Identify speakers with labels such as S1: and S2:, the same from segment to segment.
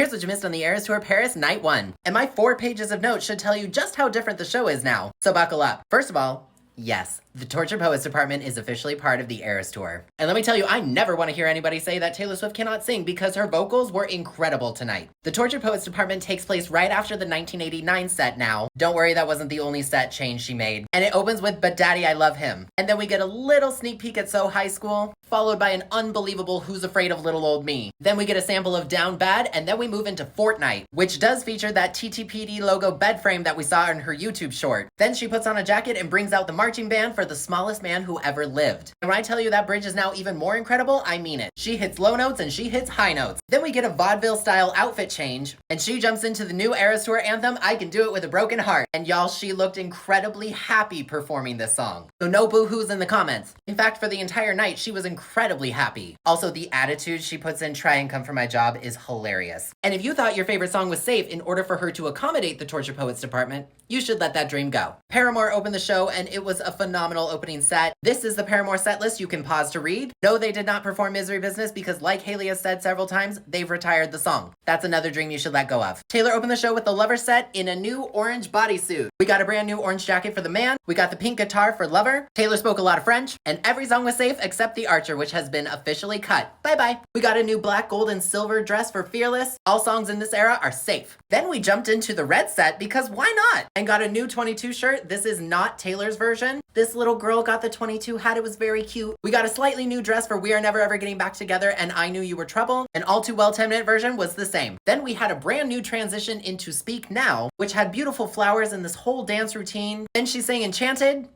S1: Here's what you missed on the Eras Tour Paris Night 1. And my 4 pages of notes should tell you just how different the show is now. So buckle up. First of all, yes, the Tortured Poets department is officially part of the Eras Tour. And let me tell you, I never want to hear anybody say that Taylor Swift cannot sing because her vocals were incredible tonight. The Tortured Poets department takes place right after the 1989 set now. Don't worry, that wasn't the only set change she made. And it opens with But Daddy, I Love Him. And then we get a little sneak peek at So High School, followed by an unbelievable Who's Afraid of Little Old Me. Then we get a sample of Down Bad, and then we move into Fortnite, which does feature that ttpd logo bed frame that we saw in her YouTube short. Then she puts on a jacket and brings out the marching band for The Smallest Man Who Ever Lived. And when I tell you that bridge is now even more incredible, I mean it. She hits low notes and she hits high notes. Then we get a vaudeville style outfit change, and she jumps into the new Eras Tour anthem, I Can Do It With a Broken Heart. And y'all, she looked incredibly happy performing this song. So no boo-hoos in the comments. In fact, for the entire night, she was incredibly happy. Also, the attitude she puts in Try and Come For My Job is hilarious. And if you thought your favorite song was safe in order for her to accommodate the Tortured Poets department, you should let that dream go. Paramore opened the show, and it was a phenomenal opening set. This is the Paramore set list you can pause to read. No, they did not perform Misery Business because, like Haley has said several times, they've retired the song. That's another dream you should let go of. Taylor opened the show with the Lover set in a new orange bodysuit. We got a brand new orange jacket for the man. We got the pink guitar for Lover. Taylor spoke a lot of French, and every song was safe except The Archer, which has been officially cut. Bye-bye. We got a new black, gold, and silver dress for Fearless. All songs in this era are safe. Then we jumped into the red set because why not? And got a new 22 shirt. This is not Taylor's version. This little girl got the 22 hat. It was very cute. We got a slightly new dress for We Are Never Ever Getting Back Together and I Knew You Were Trouble. An All Too Well 10-minute version was the same. Then we had a brand new transition into Speak Now, which had beautiful flowers and this whole dance routine. Then she sang Enchanted.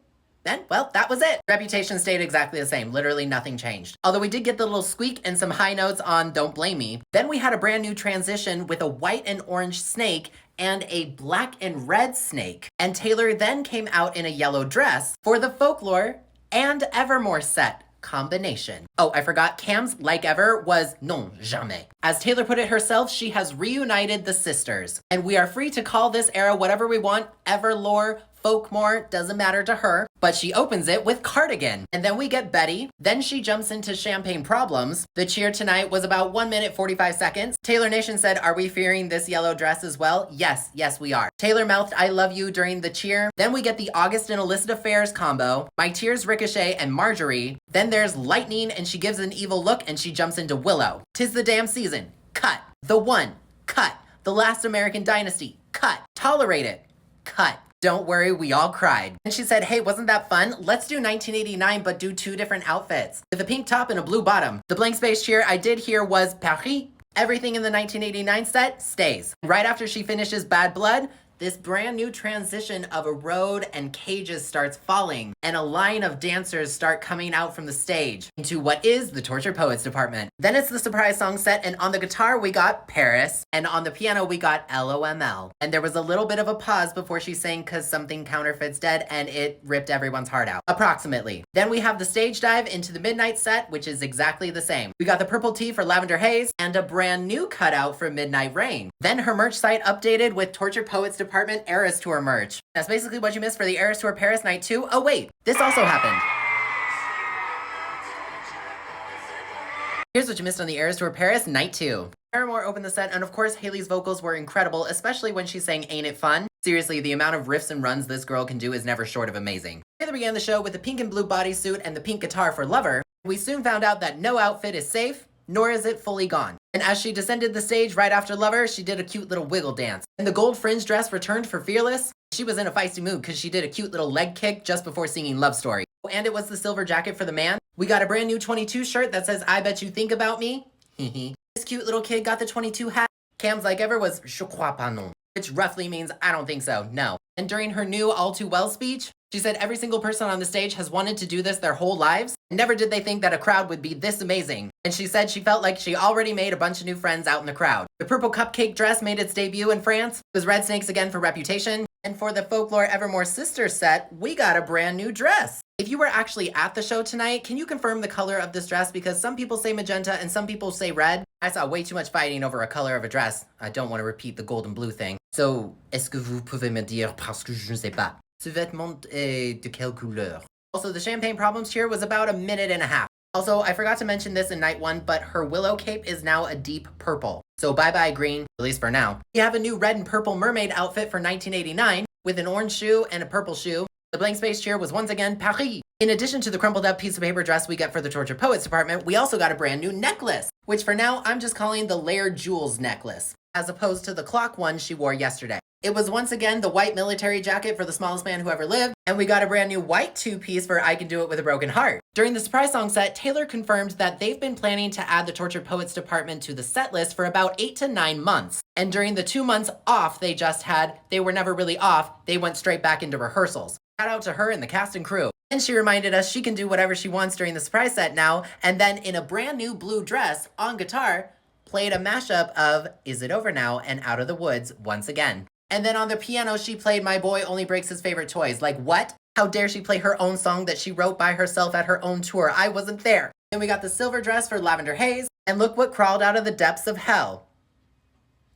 S1: Then, well, that was it. Reputation stayed exactly the same. Literally nothing changed. Although we did get the little squeak and some high notes on Don't Blame Me. Then we had a brand new transition with a white and orange snake and a black and red snake. And Taylor then came out in a yellow dress for the Folklore and Evermore set combination. Oh, I forgot, Cam's Like Ever was Non Jamais. As Taylor put it herself, she has reunited the sisters. And we are free to call this era whatever we want, Everlore, Folkmore, doesn't matter to her, but she opens it with Cardigan. And then we get Betty, then she jumps into Champagne Problems. The cheer tonight was about 1 minute 45 seconds. Taylor Nation said, are we fearing this yellow dress as well? Yes, yes we are. Taylor mouthed I love you during the cheer. Then we get the August and Illicit Affairs combo, My Tears Ricochet and Marjorie. Then there's Lightning and she gives an evil look and she jumps into Willow. 'Tis the Damn Season, cut. The One, cut. The Last American Dynasty, cut. Tolerate It, cut. Don't worry, we all cried. And she said, hey, wasn't that fun? Let's do 1989, but do 2 different outfits. With a pink top and a blue bottom. The blank space cheer I did hear was Paris. Everything in the 1989 set stays. Right after she finishes Bad Blood, this brand new transition of a road and cages starts falling, and a line of dancers start coming out from the stage into what is the Tortured Poets department. Then it's the surprise song set, and on the guitar we got Paris, and on the piano we got LOML. And there was a little bit of a pause before she sang Cause Something Counterfeit's Dead, and it ripped everyone's heart out, approximately. Then we have the stage dive into the Midnight set, which is exactly the same. We got the purple tee for Lavender Haze, and a brand new cutout for Midnight Rain. Then her merch site updated with Tortured Poets department Eras Tour merch. That's basically what you missed for the Eras Tour Paris Night 2. Oh wait, this also happened. Here's what you missed on the Eras Tour Paris Night 2. Paramore opened the set, and of course Haley's vocals were incredible, especially when she sang Ain't It Fun. Seriously, the amount of riffs and runs this girl can do is never short of amazing. Taylor began the show with the pink and blue bodysuit and the pink guitar for Lover. We soon found out that no outfit is safe, nor is it fully gone. And as she descended the stage right after Lover, she did a cute little wiggle dance. And the gold fringe dress returned for Fearless. She was in a feisty mood because she did a cute little leg kick just before singing Love Story. And it was the silver jacket for the man. We got a brand new 22 shirt that says, I bet you think about me. This cute little kid got the 22 hat. Cam's Like Ever was Je crois pas non, which roughly means I don't think so, no. And during her new All Too Well speech, she said every single person on the stage has wanted to do this their whole lives. Never did they think that a crowd would be this amazing. And she said she felt like she already made a bunch of new friends out in the crowd. The purple cupcake dress made its debut in France. It was Red Snakes again for Reputation. And for the Folklore Evermore Sisters set, we got a brand new dress. If you were actually at the show tonight, can you confirm the color of this dress? Because some people say magenta and some people say red. I saw way too much fighting over a color of a dress. I don't want to repeat the gold and blue thing. So, est-ce que vous pouvez me dire parce que je ne sais pas? Ce vêtement est de quelle couleur? Also, the Champagne Problems cheer was about 1.5 minutes. Also, I forgot to mention this in night 1, but her willow cape is now a deep purple. So bye-bye green, at least for now. We have a new red and purple mermaid outfit for 1989 with an orange shoe and a purple shoe. The blank space cheer was once again Paris. In addition to the crumpled up piece of paper dress we get for the Tortured Poets department, we also got a brand new necklace, which for now I'm just calling the Layered Jewels necklace, as opposed to the clock one she wore yesterday. It was once again the white military jacket for the smallest man who ever lived, and we got a brand new white two-piece for I Can Do It With a Broken Heart. During the surprise song set, Taylor confirmed that they've been planning to add the Tortured Poets department to the set list for about 8 to 9 months. And during the 2 months off they just had, they were never really off, they went straight back into rehearsals. Shout out to her and the cast and crew. And she reminded us she can do whatever she wants during the surprise set now, and then in a brand new blue dress on guitar, played a mashup of Is It Over Now and Out of the Woods once again. And then on the piano, she played My Boy Only Breaks His Favorite Toys. Like, what? How dare she play her own song that she wrote by herself at her own tour? I wasn't there. And we got the silver dress for Lavender Haze. And look what crawled out of the depths of hell.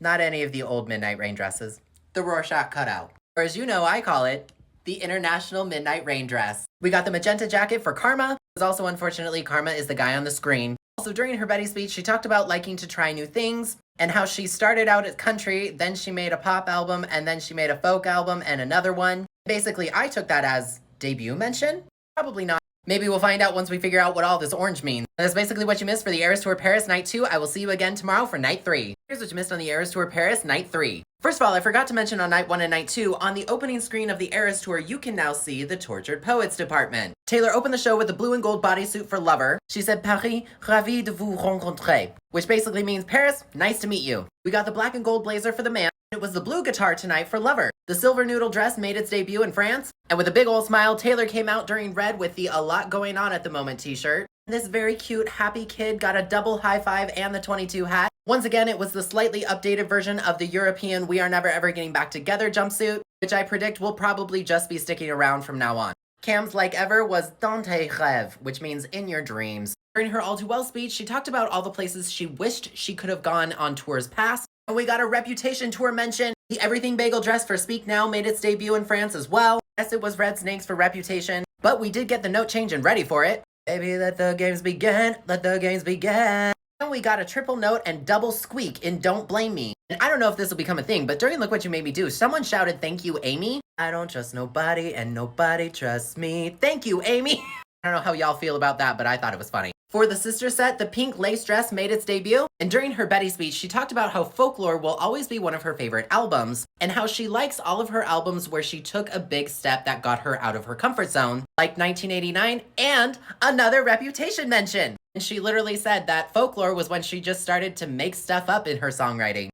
S1: Not any of the old Midnight Rain dresses. The Rorschach cutout. Or as you know, I call it, the International Midnight Rain dress. We got the magenta jacket for Karma. Because also, unfortunately, Karma is the guy on the screen. Also, during her Betty speech, she talked about liking to try new things and how she started out at country, then she made a pop album, and then she made a folk album and another one. Basically, I took that as debut mention? Probably not. Maybe we'll find out once we figure out what all this orange means. And that's basically what you missed for the Eras Tour Paris Night 2. I will see you again tomorrow for Night 3. Here's what you missed on the Eras Tour Paris Night 3. First of all, I forgot to mention on Night 1 and Night 2, on the opening screen of the Eras Tour, you can now see the Tortured Poets department. Taylor opened the show with a blue and gold bodysuit for Lover. She said, Paris, ravi de vous rencontrer, which basically means, Paris, nice to meet you. We got the black and gold blazer for the man. It was the blue guitar tonight for Lover. The silver noodle dress made its debut in France. And with a big old smile, Taylor came out during red with the A Lot Going On at the Moment t-shirt. This very cute, happy kid got a double high five and the 22 hat. Once again, it was the slightly updated version of the European We Are Never Ever Getting Back Together jumpsuit, which I predict will probably just be sticking around from now on. Cam's like ever was dans tes rêves, which means in your dreams. During her All Too Well speech, she talked about all the places she wished she could have gone on tours past. And we got a Reputation tour mention. The Everything Bagel dress for Speak Now made its debut in France as well. Yes, it was red snakes for Reputation, but we did get the note change and Ready for It. Baby, let the games begin, let the games begin. And we got a triple note and double squeak in Don't Blame Me. And I don't know if this will become a thing, but during Look What You Made Me Do, someone shouted, thank you, Amy. I don't trust nobody and nobody trusts me. Thank you, Amy. I don't know how y'all feel about that, but I thought it was funny. For the sister set, the pink lace dress made its debut, and during her Betty speech, she talked about how Folklore will always be one of her favorite albums, and how she likes all of her albums where she took a big step that got her out of her comfort zone, like 1989 and another Reputation mention. And she literally said that Folklore was when she just started to make stuff up in her songwriting.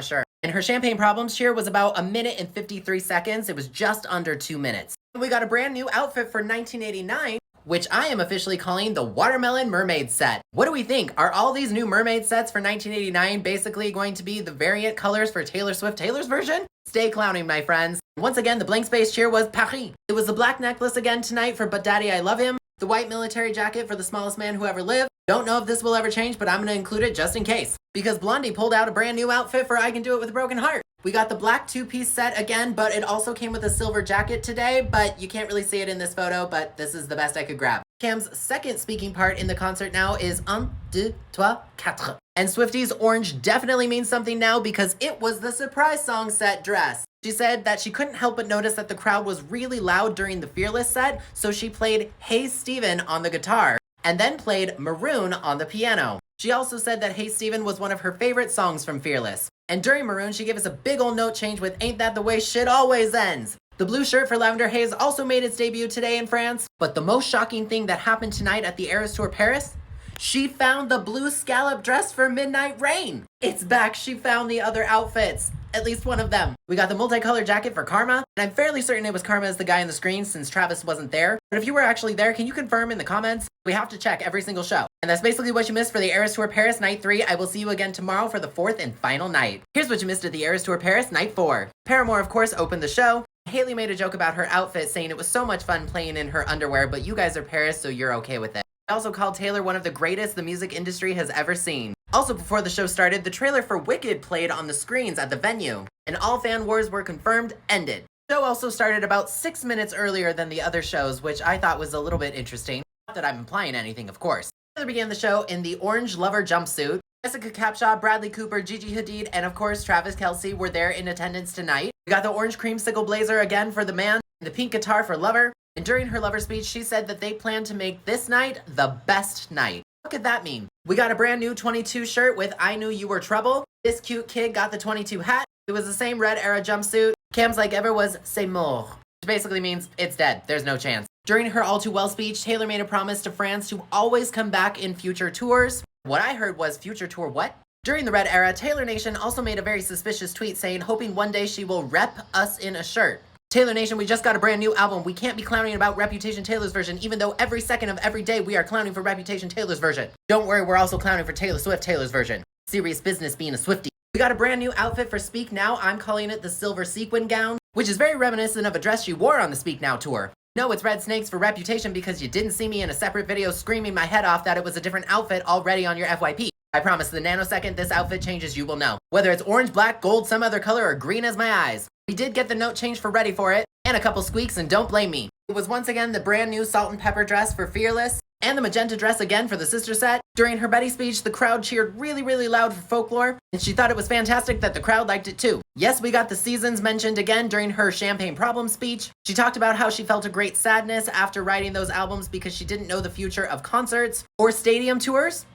S1: Sure. And her Champagne Problems cheer was about 1 minute and 53 seconds. It was just under 2 minutes. And we got a brand new outfit for 1989, which I am officially calling the Watermelon Mermaid set. What do we think? Are all these new mermaid sets for 1989 basically going to be the variant colors for Taylor Swift Taylor's version? Stay clowning, my friends. Once again, the blank space cheer was Paris. It was the black necklace again tonight for But Daddy I Love Him, the white military jacket for The Smallest Man Who Ever Lived. Don't know if this will ever change, but I'm gonna include it just in case. Because Blondie pulled out a brand new outfit for I Can Do It With a Broken Heart. We got the black two-piece set again, but it also came with a silver jacket today, but you can't really see it in this photo, but this is the best I could grab. Cam's second speaking part in the concert now is 1, 2, 3, 4. And Swiftie's orange definitely means something now because it was the surprise song set dress. She said that she couldn't help but notice that the crowd was really loud during the Fearless set, so she played Hey Steven on the guitar, and then played Maroon on the piano. She also said that Hey Steven was one of her favorite songs from Fearless. And during Maroon, she gave us a big old note change with Ain't That the Way Shit Always Ends. The blue shirt for Lavender Haze also made its debut today in France, but the most shocking thing that happened tonight at the Eras Tour Paris, she found the blue scallop dress for Midnight Rain. It's back, she found the other outfits. At least one of them. We got the multicolored jacket for Karma, and I'm fairly certain it was Karma as the guy on the screen since Travis wasn't there. But if you were actually there, can you confirm in the comments? We have to check every single show. And that's basically what you missed for the Eras Tour Paris Night 3. I will see you again tomorrow for the 4th and final night. Here's what you missed at the Eras Tour Paris Night 4. Paramore, of course, opened the show. Haley made a joke about her outfit, saying it was so much fun playing in her underwear, but you guys are Paris, so you're okay with it. I also called Taylor one of the greatest the music industry has ever seen. Also, before the show started, the trailer for Wicked played on the screens at the venue, and all fan wars were confirmed ended. The show also started about 6 minutes earlier than the other shows, which I thought was a little bit interesting. Not that I'm implying anything, of course. Taylor began the show in the orange Lover jumpsuit. Jessica Capshaw, Bradley Cooper, Gigi Hadid, and of course Travis Kelce were there in attendance tonight. We got the orange creamsicle blazer again for the man, and the pink guitar for Lover. And during her Lover speech, she said that they plan to make this night the best night. What could that mean? We got a brand new 22 shirt with I Knew You Were Trouble. This cute kid got the 22 hat. It was the same red era jumpsuit. Cam's like ever was c'est mort, which basically means it's dead. There's no chance. During her All Too Well speech, Taylor made a promise to France to always come back in future tours. What I heard was future tour what? During the Red era, Taylor Nation also made a very suspicious tweet saying, hoping one day she will rep us in a shirt. Taylor Nation, we just got a brand new album. We can't be clowning about Reputation Taylor's version, even though every second of every day we are clowning for Reputation Taylor's version. Don't worry, we're also clowning for Taylor Swift Taylor's version. Serious business being a Swiftie. We got a brand new outfit for Speak Now. I'm calling it the silver sequin gown, which is very reminiscent of a dress she wore on the Speak Now tour. No, it's red snakes for Reputation because you didn't see me in a separate video screaming my head off that it was a different outfit already on your FYP. I promise the nanosecond this outfit changes, you will know. Whether it's orange, black, gold, some other color, or green as my eyes. We did get the note change for Ready For It, and a couple squeaks, and don't blame me. It was once again the brand new salt and pepper dress for Fearless, and the magenta dress again for the sister set. During her Betty speech, the crowd cheered really, really loud for Folklore, and she thought it was fantastic that the crowd liked it too. Yes, we got the seasons mentioned again during her Champagne Problem speech. She talked about how she felt a great sadness after writing those albums because she didn't know the future of concerts or stadium tours.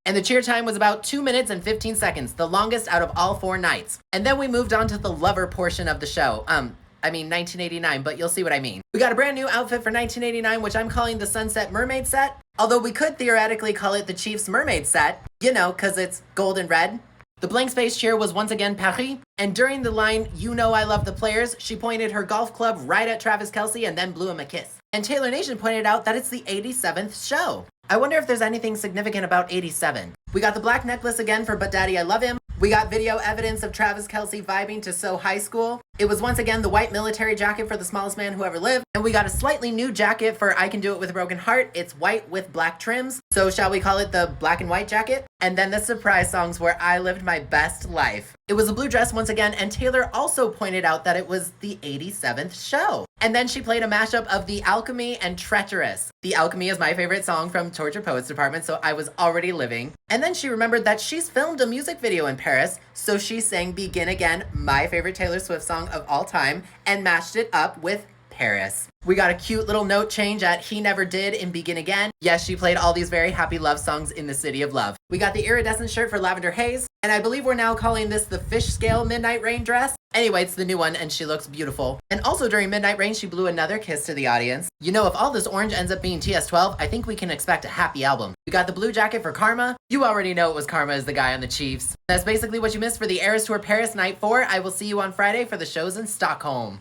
S1: And the cheer time was about 2 minutes and 15 seconds, the longest out of all 4 nights. And then we moved on to the Lover portion of the show. I mean 1989, but you'll see what I mean. We got a brand new outfit for 1989, which I'm calling the Sunset Mermaid set. Although we could theoretically call it the Chiefs Mermaid set, you know, cause it's gold and red. The blank space cheer was once again Paris, and during the line, "You know I love the players," she pointed her golf club right at Travis Kelce and then blew him a kiss. And Taylor Nation pointed out that it's the 87th show. I wonder if there's anything significant about 87. We got the black necklace again for But Daddy I Love Him. We got video evidence of Travis Kelce vibing to So High School. It was once again the white military jacket for The Smallest Man Who Ever Lived. And we got a slightly new jacket for I Can Do It With a Broken Heart. It's white with black trims. So shall we call it the black and white jacket? And then the surprise songs where I lived my best life. It was a blue dress once again, and Taylor also pointed out that it was the 87th show. And then she played a mashup of The Alchemy and Treacherous. The Alchemy is my favorite song from Torture Poets Department, so I was already living. And then she remembered that she's filmed a music video in Paris, so she sang Begin Again, my favorite Taylor Swift song of all time, and mashed it up with Paris. We got a cute little note change at He Never Did in Begin Again. Yes, she played all these very happy love songs in the City of Love. We got the iridescent shirt for Lavender Haze, and I believe we're now calling this the Fish Scale Midnight Rain dress. Anyway, it's the new one, and she looks beautiful. And also during Midnight Rain, she blew another kiss to the audience. You know, if all this orange ends up being TS12, I think we can expect a happy album. We got the blue jacket for Karma. You already know it was Karma as the guy on the Chiefs. That's basically what you missed for the Eras Tour Paris Night 4. I will see you on Friday for the shows in Stockholm.